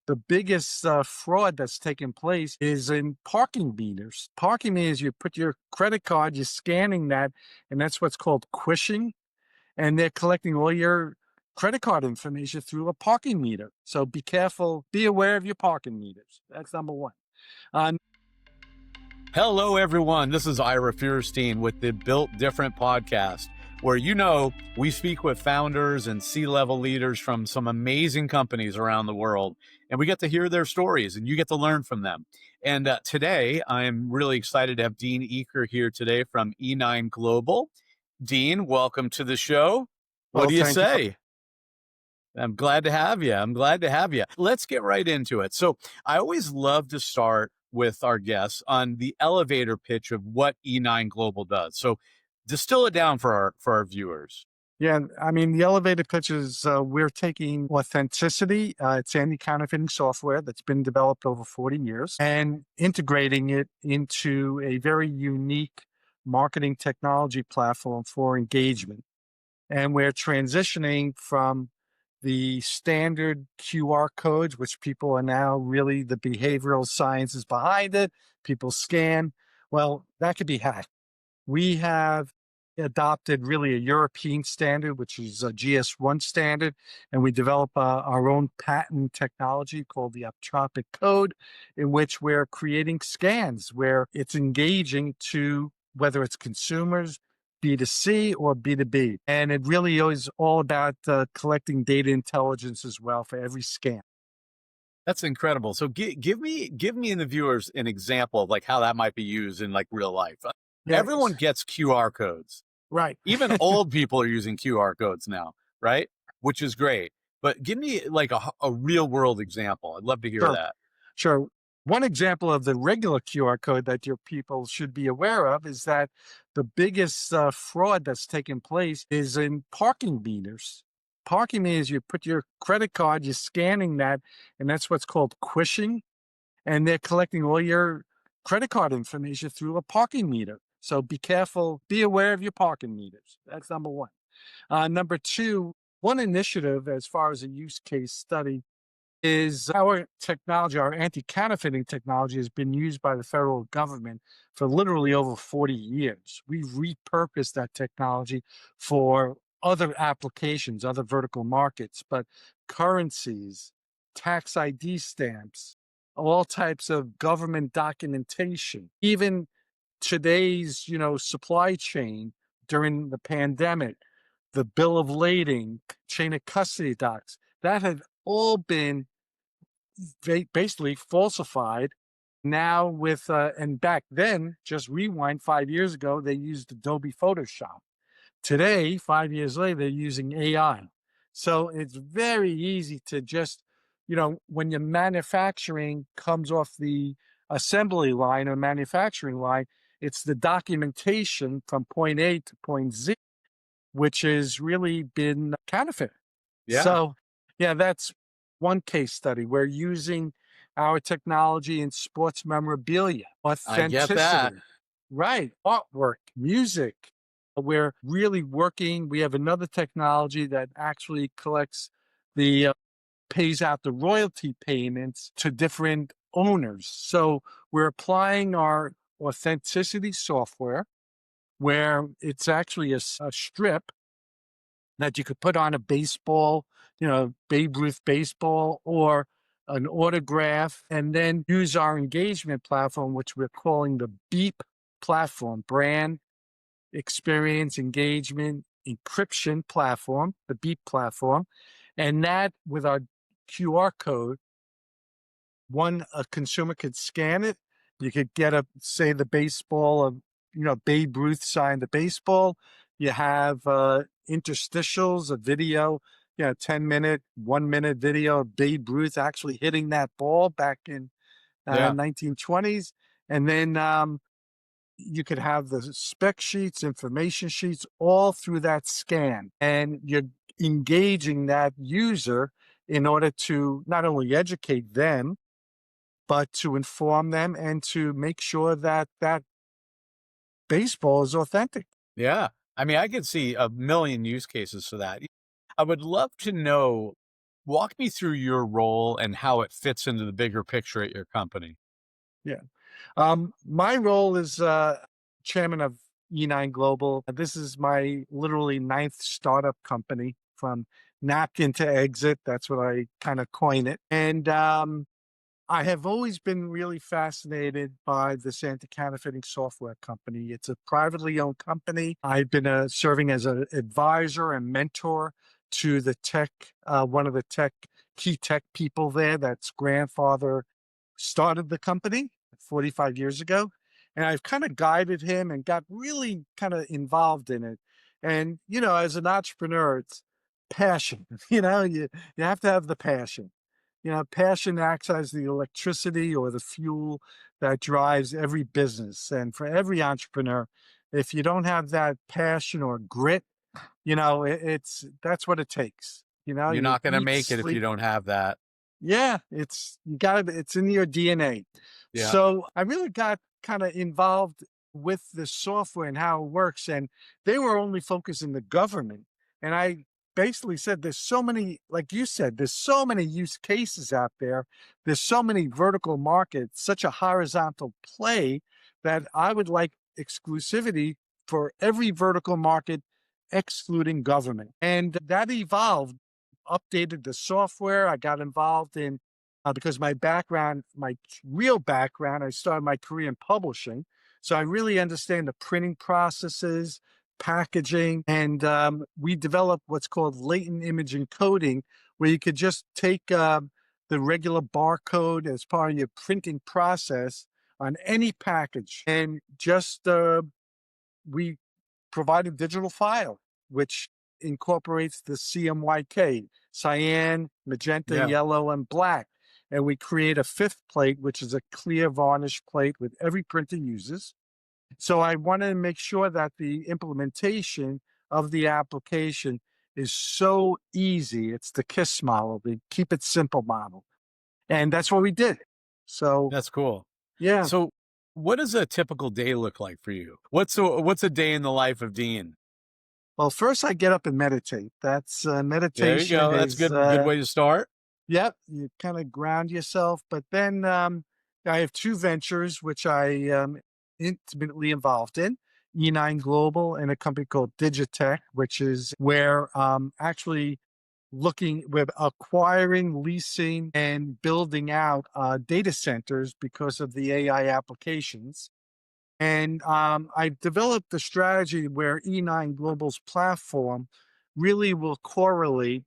The biggest fraud that's taken place is in parking meters. Parking meters, you put your credit card, you're scanning that, and that's what's called quishing. And they're collecting all your credit card information through a parking meter. So be careful, be aware of your parking meters. That's number one. Uh, Hello, everyone. This is Ira Feuerstein with the Built Different podcast, where we speak with founders and C-level leaders from some amazing companies around the world, and we get to hear their stories, and you get to learn from them. And today, I'm really excited to have Dean Eaker here today from E9 Global. Dean, welcome to the show. What well, do you thank you. say? I'm glad to have you. Let's get right into it. So I always love to start with our guests on the elevator pitch of what E9 Global does. So distill it down for our viewers. Yeah, I mean, the elevator pitch is we're taking authenticity. It's anti-counterfeiting software that's been developed over 40 years and integrating it into a very unique marketing technology platform for engagement. And we're transitioning from the standard QR codes, which people are now really the behavioral sciences behind it. People scan. Well, that could be hacked. We have adopted really a European standard, which is a GS1 standard, and we develop our own patent technology called the Aptropic Code, in which we're creating scans where it's engaging to whether it's consumers, B2C or B2B. And it really is all about collecting data intelligence as well for every scan. That's incredible. So give me and the viewers an example of like how that might be used in like real life. Yeah, Everyone gets QR codes. right. Even old people are using QR codes now, right? Which is great. But give me like a real world example. I'd love to hear Sure. that. Sure. One example of the regular QR code that your people should be aware of is that the biggest fraud that's taken place is in parking meters. Parking meters, you put your credit card, you're scanning that, and that's what's called quishing. And they're collecting all your credit card information through a parking meter. So be careful, be aware of your parking meters. That's number one. Number two, one initiative as far as a use case study is our technology, our anti-counterfeiting technology has been used by the federal government for literally over 40 years. We've repurposed that technology for other applications, other vertical markets, but currencies, tax ID stamps, all types of government documentation, even today's, supply chain during the pandemic, the bill of lading, chain of custody docs, that had all been basically falsified. Now and back then, just rewind 5 years ago, they used Adobe Photoshop. Today, 5 years later, they're using AI. So it's very easy to just, when your manufacturing comes off the assembly line or manufacturing line, it's the documentation from point A to point Z, which has really been counterfeit. Yeah, So, yeah, that's one case study. We're using our technology in sports memorabilia, I get that. authenticity, right? Artwork, music. We're really working. We have another technology that actually collects pays out the royalty payments to different owners. So we're applying our authenticity software where it's actually a strip that you could put on a baseball, Babe Ruth baseball or an autograph, and then use our engagement platform, which we're calling the BEEP platform, brand experience engagement encryption platform, the BEEP platform. And that with our QR code, a consumer could scan it. You could get say the baseball of, Babe Ruth signed the baseball. You have interstitials, a video, 10-minute, 1-minute video of Babe Ruth actually hitting that ball back in Yeah. 1920s. And then you could have the spec sheets, information sheets, all through that scan. And you're engaging that user in order to not only educate them, but to inform them and to make sure that that baseball is authentic. Yeah. I mean, I could see a million use cases for that. I would love to know Walk me through your role and how it fits into the bigger picture at your company. Yeah. My role is chairman of E9 Global. This is my literally ninth startup company from napkin to exit. That's what I kind of coin it. And I have always been really fascinated by this anti-counterfeiting software company. It's a privately owned company. I've been serving as an advisor and mentor to the one of the key tech people there. That's grandfather started the company 45 years ago. And I've kind of guided him and got really kind of involved in it. And, as an entrepreneur, it's passion. You have to have the passion. Passion acts as the electricity or the fuel that drives every business. And for every entrepreneur, if you don't have that passion or grit, that's what it takes. You're You not going to eat, make it if you sleep. don't have that. Yeah, it's in your DNA. Yeah. So I really got kind of involved with the software and how it works. And they were only focused in the government. And I basically said, there's so many, like you said, there's so many use cases out there. There's so many vertical markets, such a horizontal play that I would like exclusivity for every vertical market, excluding government. And that evolved, updated the software. I got involved in because my real background, I started my career in publishing. So I really understand the printing processes, packaging, and we developed what's called latent image encoding, where you could just take the regular barcode as part of your printing process on any package and just we provide a digital file, which incorporates the CMYK, cyan, magenta, Yeah. yellow, and black. And we create a fifth plate, which is a clear varnish plate with every printer uses. So I wanted to make sure that the implementation of the application is so easy. It's the KISS model, the keep it simple model. And that's what we did. So, That's cool. yeah. So what does a typical day look like for you? What's a day in the life of Dean? Well, first I get up and meditate. That's There you meditation go. That's is good way to start. yep, you kind of ground yourself. But then I have two ventures which I intimately involved in: E9 Global and a company called Digitech, which is where actually looking with acquiring, leasing, and building out data centers because of the AI applications. And I've developed a strategy where E9 Global's platform really will correlate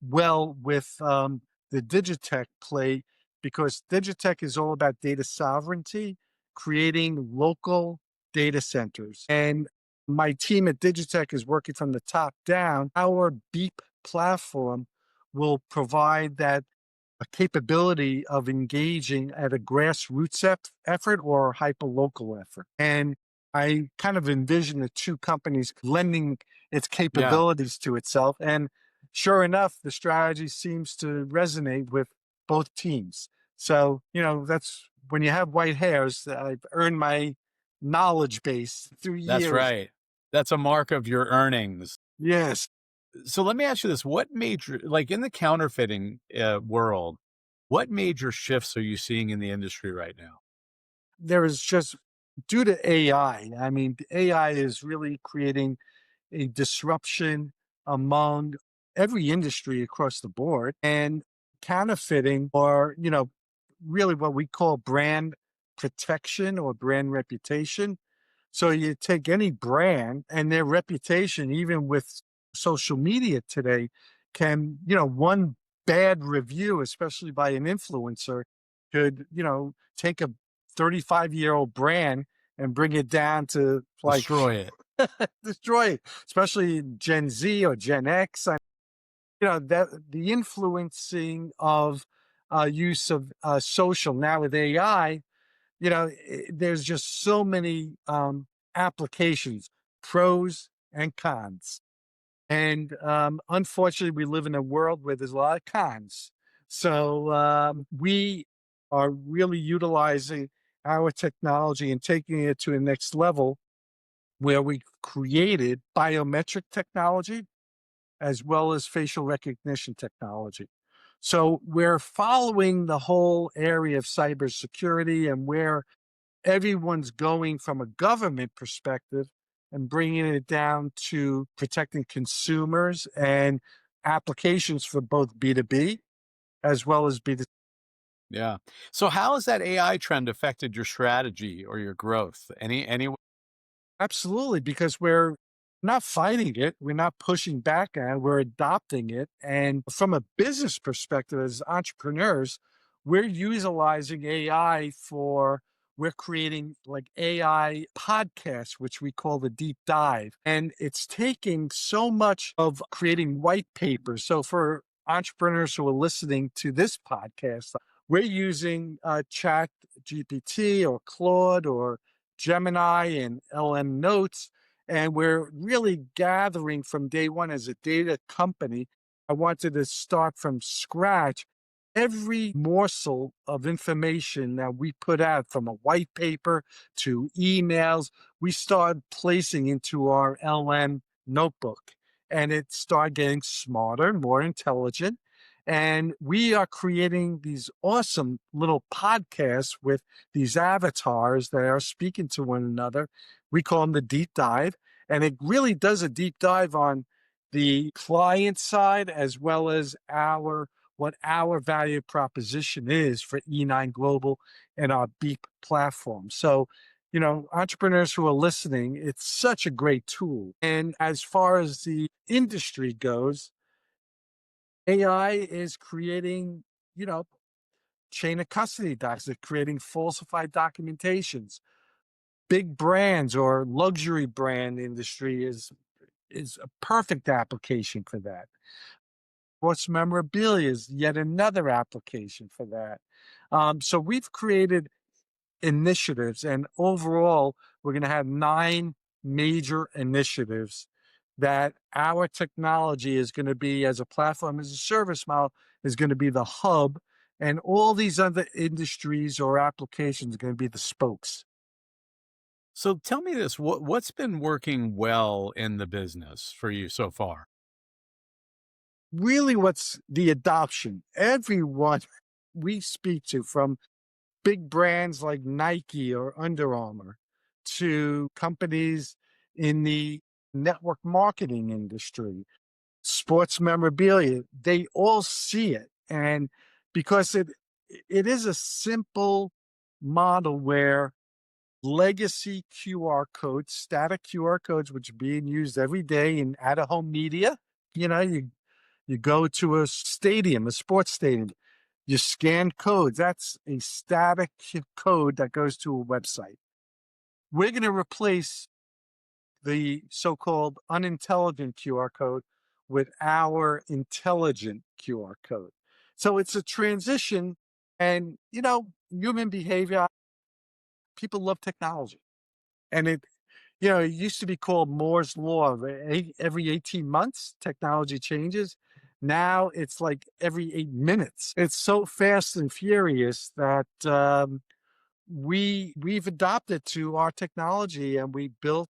well with the Digitech play, because Digitech is all about data sovereignty, creating local data centers. And my team at Digitech is working from the top down. Our Beep platform will provide that a capability of engaging at a grassroots effort or hyper-local effort. And I kind of envision the two companies lending its Yeah, capabilities to itself. And sure enough, the strategy seems to resonate with both teams. So, that's when you have white hairs, I've earned my knowledge base through that's years. right. That's a mark of your earnings. Yes. So let me ask you this. What major, like in the counterfeiting world, what major shifts are you seeing in the industry right now? There is just, due to AI, I mean, AI is really creating a disruption among every industry across the board. And counterfeiting, or, really what we call brand protection or brand reputation. So you take any brand and their reputation, even with social media today, can, one bad review, especially by an influencer, could, take a 35-year-old brand and bring it down to like Destroy it. destroy it, especially Gen Z or Gen X. That the influencing of use of social now with AI, there's just so many applications, pros and cons. And unfortunately, we live in a world where there's a lot of cons. So we are really utilizing our technology and taking it to the next level, where we created biometric technology as well as facial recognition technology. So we're following the whole area of cybersecurity and where everyone's going from a government perspective and bringing it down to protecting consumers and applications for both B2B as well as B2C. Yeah. So how has that AI trend affected your strategy or your growth? Any Absolutely, because we're not fighting it, we're not pushing back at it, we're adopting it. And from a business perspective, as entrepreneurs, we're utilizing AI for we're creating like AI podcasts, which we call the deep dive. And it's taking so much of creating white papers. So for entrepreneurs who are listening to this podcast, we're using Chat GPT or Claude or Gemini and LM Notes. And we're really gathering from day one as a data company. I wanted to start from scratch. Every morsel of information that we put out, from a white paper to emails, we started placing into our LM notebook. And it started getting smarter, more intelligent. And we are creating these awesome little podcasts with these avatars that are speaking to one another. We call them the deep dive. And it really does a deep dive on the client side as well as what our value proposition is for E9 Global and our Beep platform. So, entrepreneurs who are listening, it's such a great tool. And as far as the industry goes, AI is creating, you know, chain of custody docs, they're creating falsified documentations. Big brands or luxury brand industry is a perfect application for that. Sports memorabilia is yet another application for that. So we've created initiatives, and overall, we're going to have 9 major initiatives that our technology is going to be, as a platform, as a service model, is going to be the hub, and all these other industries or applications are going to be the spokes. So tell me this, what's been working well in the business for you so far? Really, what's the adoption? Everyone we speak to, from big brands like Nike or Under Armour to companies in the network marketing industry, sports memorabilia, they all see it. And because it is a simple model where legacy QR codes, static QR codes, which are being used every day in out-of-home media, you go to a stadium, a sports stadium, you scan codes. That's a static code that goes to a website. We're going to replace the so-called unintelligent QR code with our intelligent QR code. So it's a transition, and human behavior, people love technology. And it used to be called Moore's Law. Every 18 months, technology changes. Now it's like every 8 minutes. It's so fast and furious that we've adopted to our technology, and we built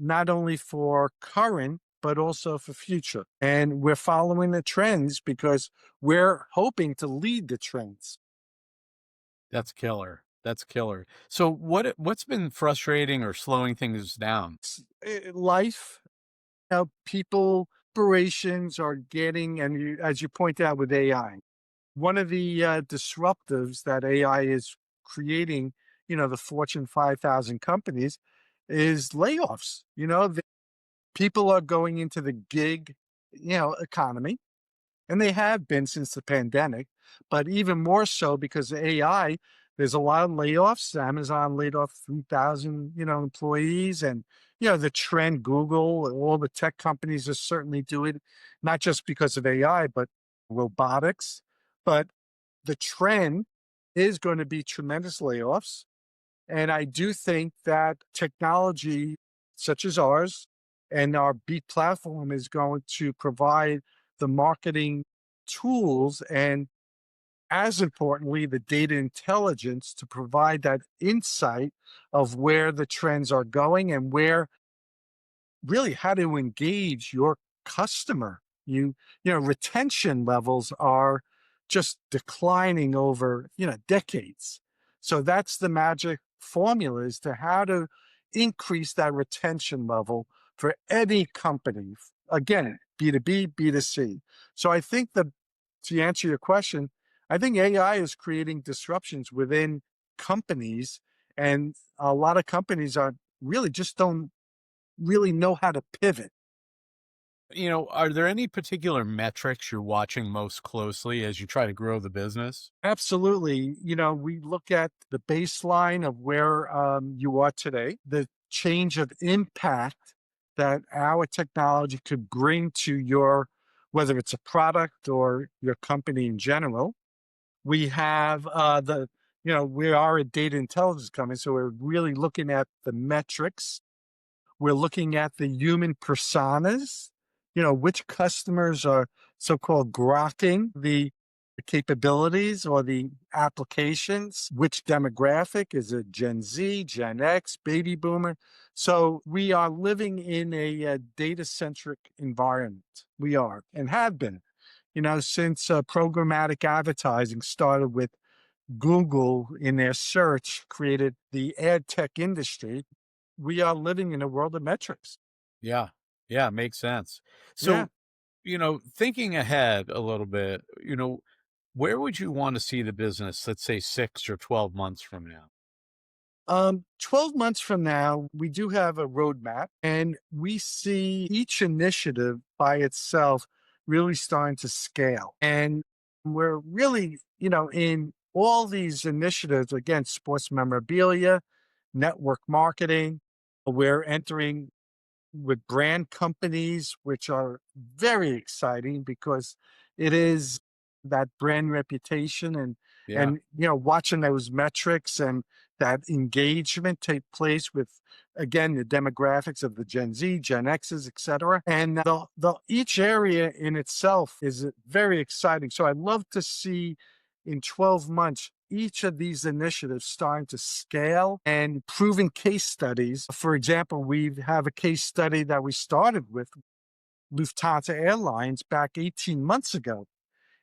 not only for current but also for future. And we're following the trends because we're hoping to lead the trends. That's killer. That's killer. So what's been frustrating or slowing things down? Life, people, operations are getting, and as you point out with AI, one of the disruptives that AI is creating, the Fortune 5,000 companies, is layoffs. People are going into the gig, economy, and they have been since the pandemic, but even more so because of AI. There's a lot of layoffs. Amazon laid off 3,000, employees, and the trend. Google, all the tech companies are certainly doing it, not just because of AI, but robotics. But the trend is going to be tremendous layoffs. And I do think that technology such as ours and our Beat platform is going to provide the marketing tools and, as importantly, the data intelligence to provide that insight of where the trends are going and where, really, how to engage your customer. Retention levels are just declining over, decades. So that's the magic formula as to how to increase that retention level for any company. Again, B2B, B2C. So I think to answer your question, I think AI is creating disruptions within companies, and a lot of companies are really just don't really know how to pivot. Are there any particular metrics you're watching most closely as you try to grow the business? Absolutely. We look at the baseline of where you are today, the change of impact that our technology could bring to whether it's a product or your company in general. We have we are a data intelligence company, so we're really looking at the metrics. We're looking at the human personas, which customers are so-called grokking the capabilities or the applications, which demographic is it Gen Z, Gen X, baby boomer. So we are living in a data-centric environment. We are and have been, since programmatic advertising started with Google in their search, created the ad tech industry. We are living in a world of metrics. Yeah. Yeah, makes sense. Yeah. So, thinking ahead a little bit, where would you want to see the business, let's say 6 or 12 months from now? 12 months from now, we do have a roadmap, and we see each initiative by itself really starting to scale. And we're really, in all these initiatives, again, sports memorabilia, network marketing, we're entering with brand companies, which are very exciting because it is that brand reputation Yeah. and watching those metrics and that engagement take place with again the demographics of the Gen Z, Gen X's, etc. And the each area in itself is very exciting. So I'd love to see in 12 months each of these initiatives starting to scale and proven case studies. For example, we have a case study that we started with Lufthansa Airlines back 18 months ago.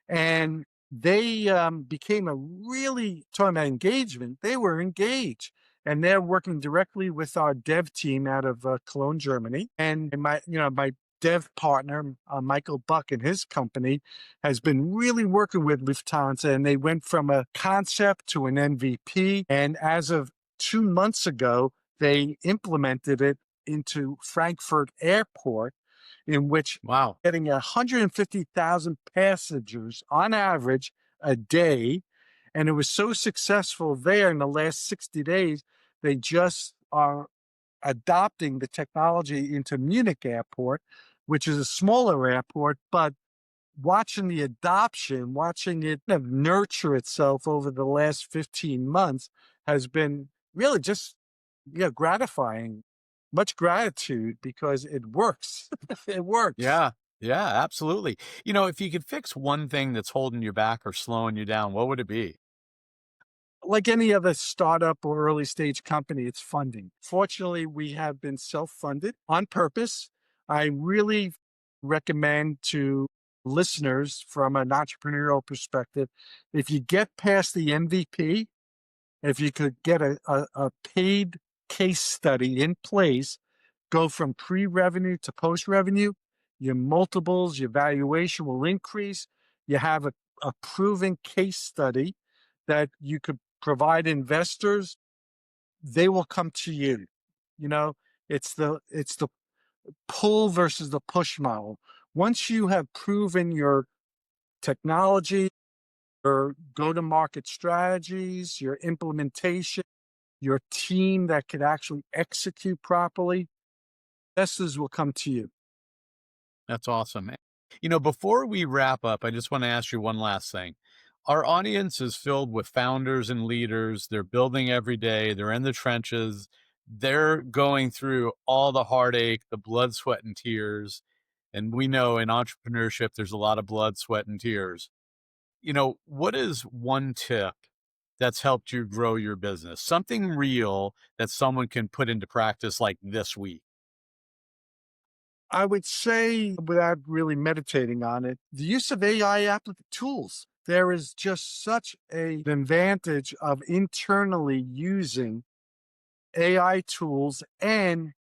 And they became a really, talking about engagement, they were engaged. And they're working directly with our dev team out of Cologne, Germany. And my dev partner, Michael Buck and his company has been really working with Lufthansa. And they went from a concept to an MVP. And as of 2 months ago, they implemented it into Frankfurt Airport, in which Wow. getting 150,000 passengers on average a day. And it was so successful there in the last 60 days, they just are adopting the technology into Munich Airport, which is a smaller airport, but watching the adoption, watching it kind of nurture itself over the last 15 months has been really just gratifying. Much gratitude because it works. It works. Yeah. Yeah, absolutely. If you could fix one thing that's holding you back or slowing you down, what would it be? Like any other startup or early stage company, it's funding. Fortunately, we have been self funded on purpose. I really recommend to listeners from an entrepreneurial perspective, if you get past the MVP, if you could get a paid case study in place, go from pre-revenue to post-revenue, your multiples, your valuation will increase. You have a proven case study that you could provide investors. They will come to you. You know, it's the pull versus the push model. Once you have proven your technology, your go-to-market strategies, your implementation, your team that could actually execute properly, investors will come to you. That's awesome. Before we wrap up, I just want to ask you one last thing. Our audience is filled with founders and leaders. They're building every day, they're in the trenches, they're going through all the heartache, the blood, sweat, and tears. And we know in entrepreneurship, there's a lot of blood, sweat, and tears. What is one tip that's helped you grow your business? Something real that someone can put into practice like this week? I would say, without really meditating on it, the use of AI tools. there is just such an advantage of internally using AI tools. And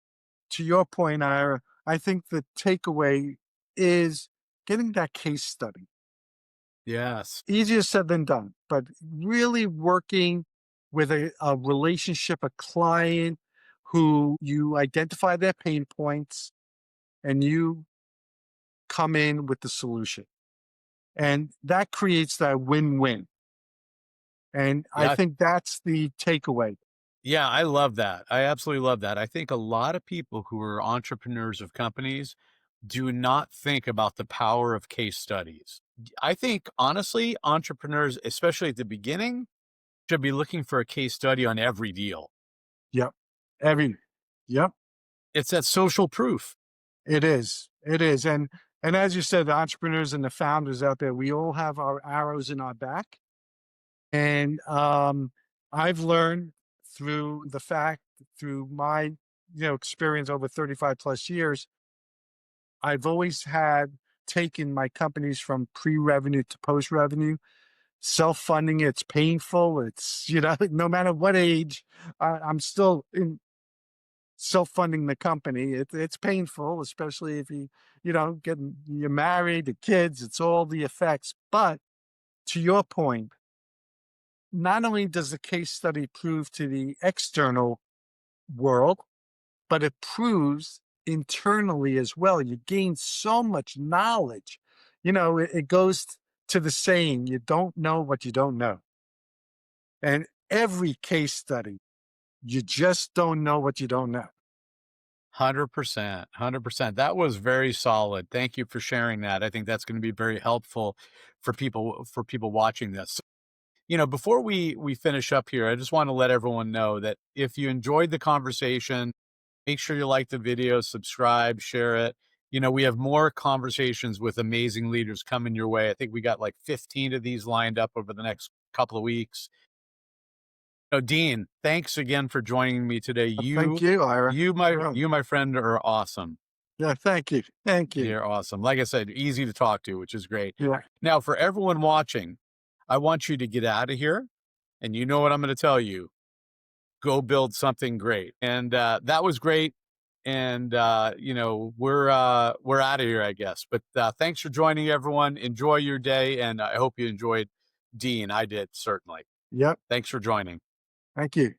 to your point, Ira, I think the takeaway is getting that case study. Yes. Easier said than done, but really working with a relationship, a client who you identify their pain points and you come in with the solution. And that creates that win win. And I Yeah. think that's the takeaway. Yeah, I love that. I absolutely love that. I think a lot of people who are entrepreneurs of companies do not think about the power of case studies. I think honestly, entrepreneurs, especially at the beginning, should be looking for a case study on every deal. Yep. Every, yep, It's that social proof. it is. It is. And as you said, the entrepreneurs and the founders out there, we all have our arrows in our back. And I've learned through the fact, through my experience over 35 plus years, I've always had taken my companies from pre-revenue to post-revenue, self-funding. It's painful. It's no matter what age, I'm still in self-funding the company. It's painful, especially if you're married, the kids. It's all the effects. But to your point, not only does the case study prove to the external world, but it proves internally as well. You gain so much knowledge. It goes to the saying, you don't know what you don't know. And every case study, you just don't know what you don't know. 100%. 100%. That was very solid. Thank you for sharing that. I think that's going to be very helpful for people watching this. Before we finish up here, I just want to let everyone know that if you enjoyed the conversation, make sure you like the video, subscribe, share it. We have more conversations with amazing leaders coming your way. I think we got like 15 of these lined up over the next couple of weeks. Dean, thanks again for joining me today. Thank you, Ira. Yeah, You, my friend, are awesome. yeah, thank you. Thank you. You're awesome. Like I said, easy to talk to, which is great. Yeah. Now, for everyone watching, I want you to get out of here. And you know what I'm going to tell you, go build something great. And that was great. And we're out of here, I guess. But thanks for joining, everyone. Enjoy your day, and I hope you enjoyed Dean. I did, certainly. Yep. Thanks for joining. Thank you.